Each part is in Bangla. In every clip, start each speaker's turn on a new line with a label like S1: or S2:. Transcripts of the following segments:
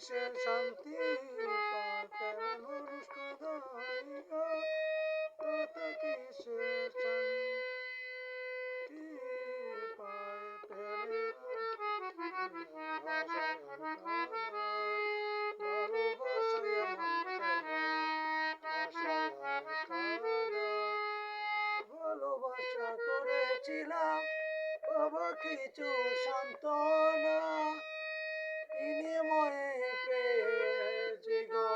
S1: কিসে শান্তি পায় প্রেমে মানুষ কাঁদাইয়া, তাতে কিসে শান্তি পায় প্রেমে ভাষায় কাঁদায়, ভালোবাসায় এমন কেন ভাষায় কাঁদায়। ভালোবাসা করেছিলাম পাবো কিছু সান্ত্বনা, বিনিময়ে পেয়েছি গো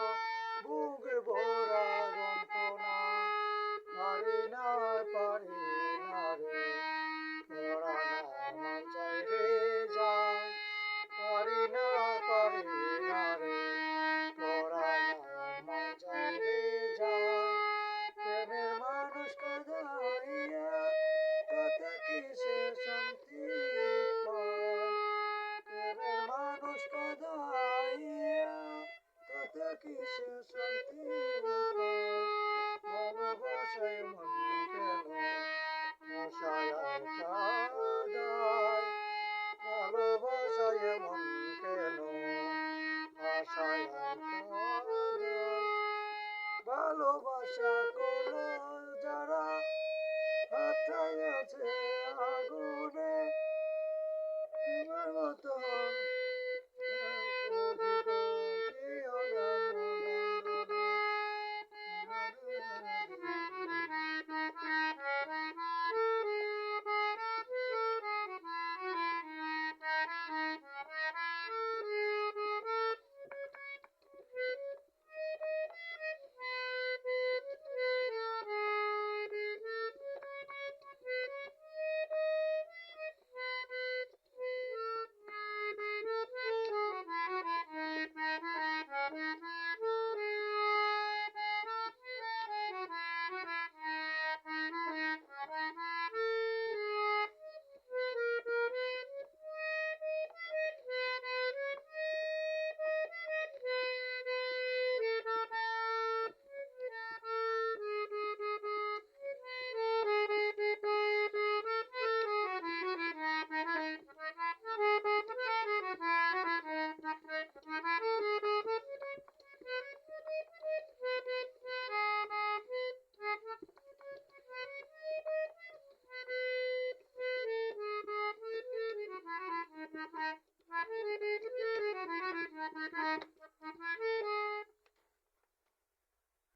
S1: বুক ভরা যন্ত্রণা। পারি না রে পরানো মন চাইলে যায়, পারি না রে পরানো মন চাইলে যায়। প্রেমের মানুষ কাঁদাইয়া, তাতে কিসে শান্তি পায় প্রেমের মানুষ কাঁদাইয়া, তাতে কিসে শান্তি পায়। ভালোবাসায় মন কেন ভাষায় কাঁদায়, ভালোবাসায় মন কেন ভাষায় কাঁদায়। ভালোবাসা করলো যারা হাতটাই আছে আগুনে, আমার মতন অধিকারীও না